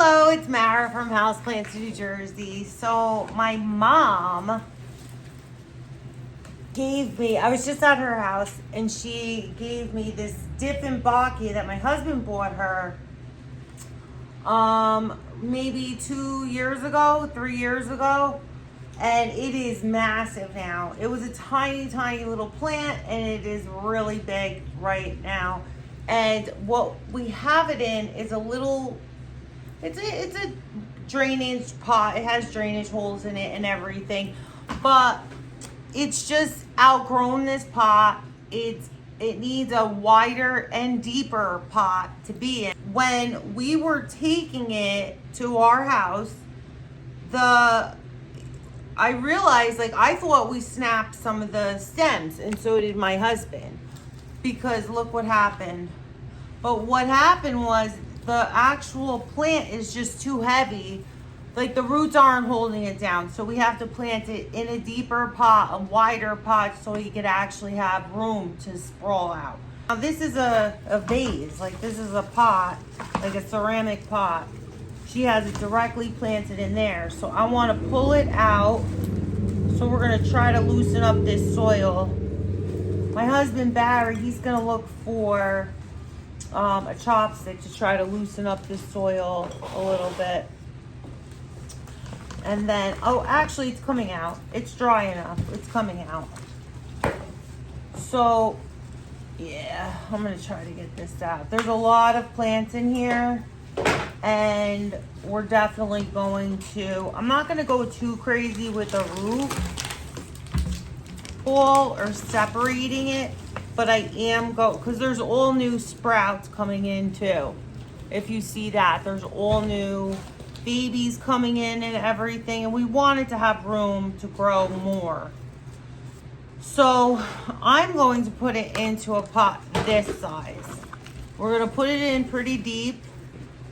Hello, it's Mara from Houseplants, New Jersey. So my mom gave me, I was just at her house and she gave me this dieffenbachia that my husband bought her maybe 2 years ago, 3 years ago. And it is massive now. It was a tiny, tiny little plant and it is really big right now. And what we have it in is a little, it's a drainage pot. It has drainage holes in it and everything, but it's just outgrown this pot. It needs a wider and deeper pot to be in. When we were taking it to our house, I realized, like, I thought we snapped some of the stems, and so did my husband, because look what happened. But what happened was the actual plant is just too heavy. Like, the roots aren't holding it down, so we have to plant it in a deeper pot, a wider pot, so you could actually have room to sprawl out. Now this is a vase, like this is a pot, like a ceramic pot. She has it directly planted in there, so I want to pull it out. So we're going to try to loosen up this soil. My husband Barry, he's going to look for a chopstick to try to loosen up this soil a little bit. And then, oh, actually it's coming out. It's dry enough. It's coming out. So, yeah, I'm going to try to get this out. There's a lot of plants in here. And we're definitely going to, I'm not going to go too crazy with the root ball or separating it, but I am because there's all new sprouts coming in too. If you see that, there's all new babies coming in and everything, and we wanted to have room to grow more. So I'm going to put it into a pot this size. We're going to put it in pretty deep.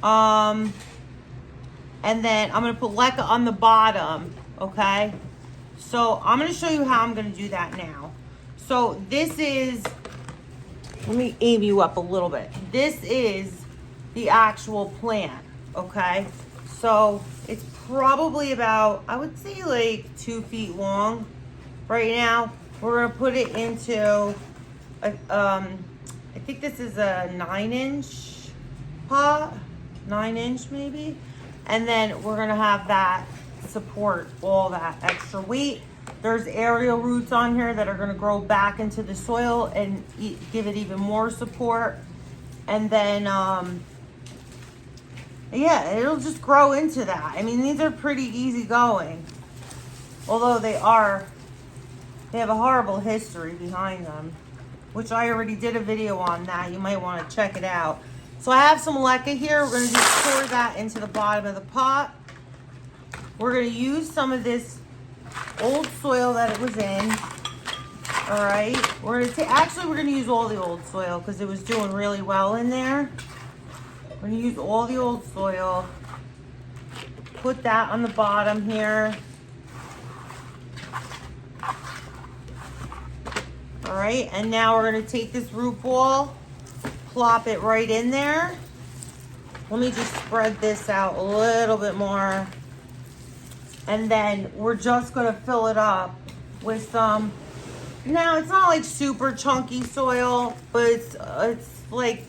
And then I'm going to put leca on the bottom, okay? So I'm going to show you how I'm going to do that now. So this is, let me aim you up a little bit. This is the actual plant, okay? So it's probably about, I would say like 2 feet long right now. We're going to put it into, I think this is a 9-inch pot. 9-inch maybe, and then we're gonna have that support all that extra weight. There's aerial roots on here that are gonna grow back into the soil and give it even more support. And then yeah, it'll just grow into that. I mean, these are pretty easy going, although they have a horrible history behind them, which I already did a video on that. You might want to check it out. So I have some leca here. We're going to just pour that into the bottom of the pot. We're going to use some of this old soil that it was in. All right. We're going to use all the old soil because it was doing really well in there. We're going to use all the old soil. Put that on the bottom here. All right. And now we're going to take this root ball, plop it right in there. Let me just spread this out a little bit more. And then we're just going to fill it up with some, now it's not like super chunky soil, but it's like,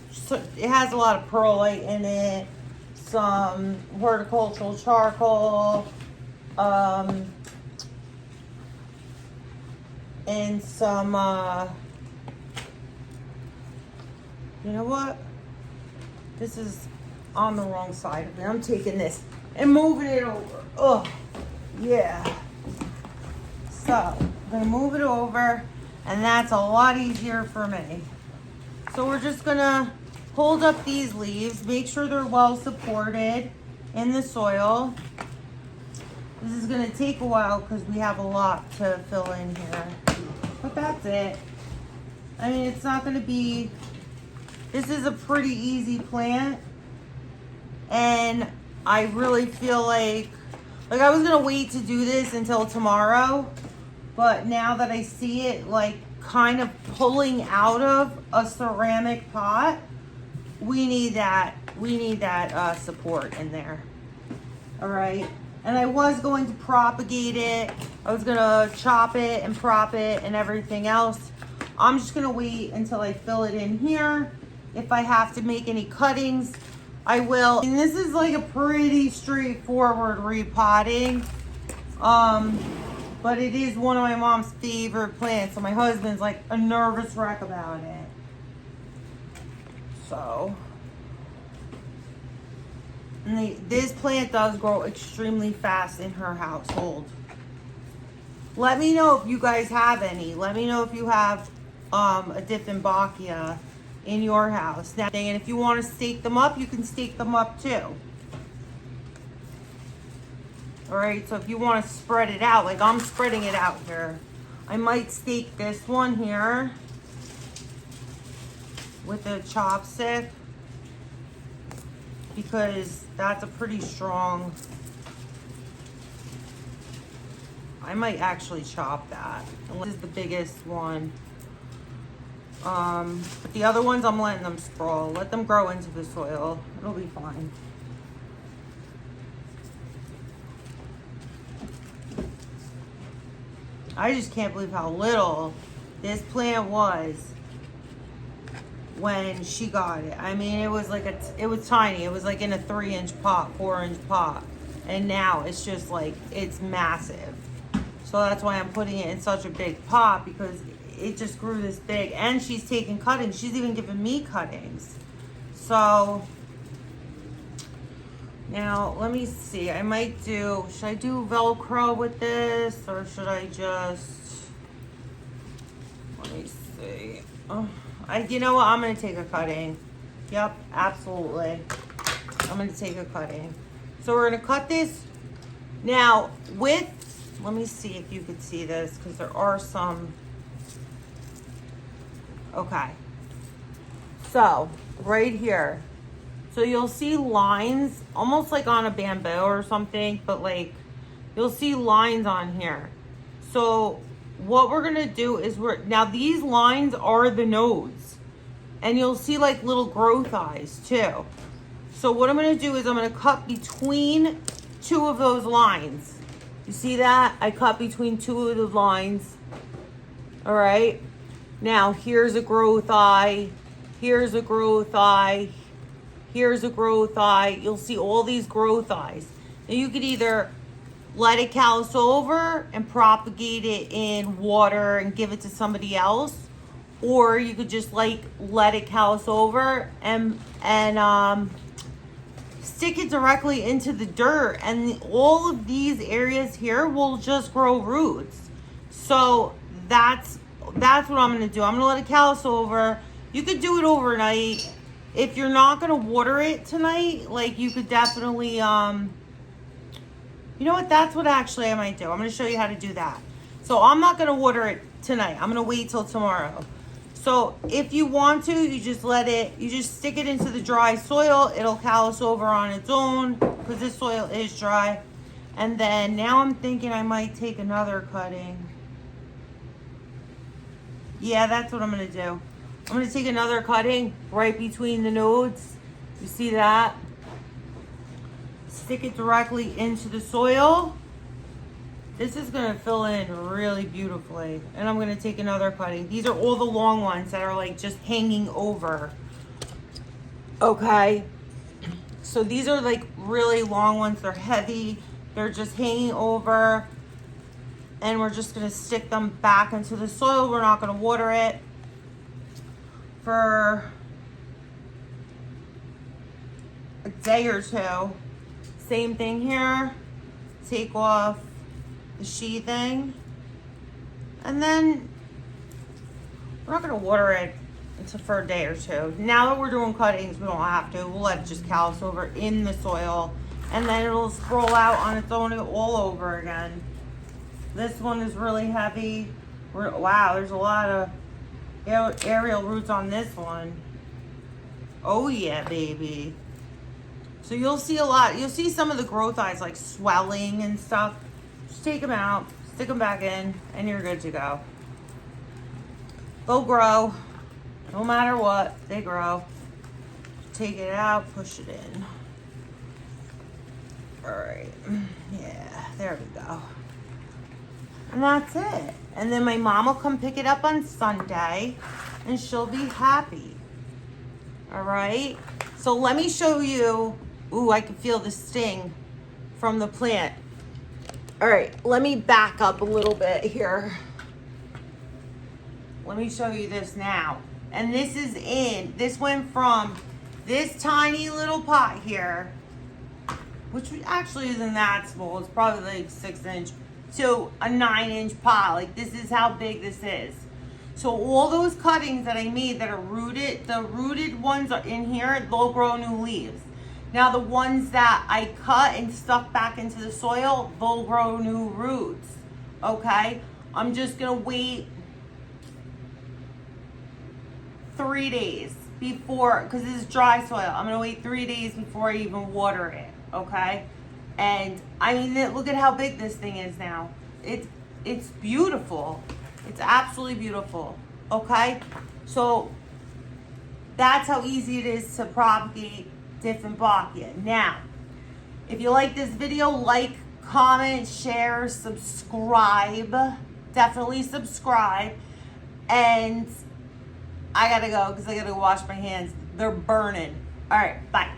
it has a lot of perlite in it, some horticultural charcoal, and some, you know what? This is on the wrong side of me. I'm taking this and moving it over. Oh, yeah. So, I'm going to move it over, and that's a lot easier for me. So, we're just going to hold up these leaves, make sure they're well supported in the soil. This is going to take a while because we have a lot to fill in here. But that's it. I mean, it's not going to be... This is a pretty easy plant, and I really feel like I was gonna wait to do this until tomorrow, but now that I see it like kind of pulling out of a ceramic pot, we need that We need that support in there. All right. And I was going to propagate it. I was gonna chop it and prop it and everything else. I'm just gonna wait until I fill it in here. If I have to make any cuttings, I will. And this is like a pretty straightforward repotting. But it is one of my mom's favorite plants. So my husband's like a nervous wreck about it. So, and this plant does grow extremely fast in her household. Let me know if you guys have any. Let me know if you have a dieffenbachia in your house. Now, and if you want to stake them up, you can stake them up too. All right, so if you want to spread it out, like I'm spreading it out here, I might stake this one here with a chopstick because that's a pretty strong. I might actually chop that. This is the biggest one. But the other ones I'm letting them sprawl. Let them grow into the soil. It'll be fine. I just can't believe how little this plant was when she got it. I mean, it was like it was tiny. It was like in a 3-inch pot, 4-inch pot. And now it's just like, it's massive. So that's why I'm putting it in such a big pot, because it just grew this big. And she's taking cuttings. She's even giving me cuttings. So now let me see. I might do, should I do Velcro with this, or should I just, let me see. Oh, you know what? I'm going to take a cutting. Yep, absolutely. I'm going to take a cutting. So we're going to cut this. Now with, let me see if you could see this, because there are some. Okay. So right here. So you'll see lines, almost like on a bamboo or something, but like you'll see lines on here. So what we're gonna do is now these lines are the nodes, and you'll see like little growth eyes too. So what I'm gonna do is I'm gonna cut between 2 of those lines. You see that? I cut between 2 of the lines. All right. Now here's a growth eye. Here's a growth eye. Here's a growth eye. You'll see all these growth eyes. Now you could either let it callus over and propagate it in water and give it to somebody else, or you could just like let it callus over and stick it directly into the dirt, and all of these areas here will just grow roots. So that's what I'm gonna do. I'm gonna let it callus over. You could do it overnight. If you're not gonna water it tonight, like you could definitely, you know what, that's what actually I might do. I'm gonna show you how to do that. So I'm not gonna water it tonight. I'm gonna wait till tomorrow. So if you want to, you just stick it into the dry soil. It'll callus over on its own, because this soil is dry. And then now I'm thinking I might take another cutting. Yeah, that's what I'm gonna do. I'm gonna take another cutting right between the nodes. You see that? Stick it directly into the soil. This is gonna fill in really beautifully. And I'm gonna take another cutting. These are all the long ones that are like just hanging over. Okay. So these are like really long ones. They're heavy. They're just hanging over. And we're just gonna stick them back into the soil. We're not gonna water it for a day or 2. Same thing here. Take off the sheathing, and then we're not going to water it until for a day or 2. Now that we're doing cuttings, we don't have to. We'll let it just callus over in the soil, and then it'll sprawl out on its own all over again. This one is really heavy. Wow, there's a lot of aerial roots on this one. Oh yeah, baby. So you'll see a lot. You'll see some of the growth eyes like swelling and stuff. Just take them out, stick them back in, and you're good to go. They'll grow. No matter what, they grow. take it out, push it in. All right, yeah, there we go. And that's it. And then my mom will come pick it up on Sunday and she'll be happy. All right, so let me show you. Ooh, I can feel the sting from the plant. All right, let me back up a little bit here. Let me show you this now. And this went from this tiny little pot here, which actually isn't that small, it's probably like 6-inch, to a 9-inch pot. Like, this is how big this is. So all those cuttings that I made that are rooted, the rooted ones are in here, they'll grow new leaves. Now the ones that I cut and stuck back into the soil, they'll grow new roots, okay? I'm just gonna wait 3 days before, because this is dry soil, I'm gonna wait 3 days before I even water it, okay? And I mean, look at how big this thing is now. It's beautiful. It's absolutely beautiful, okay? So that's how easy it is to propagate dieffenbachia. Now, if you like this video, like, comment, share, subscribe. Definitely subscribe. And I gotta go because I gotta wash my hands. They're burning. All right, bye.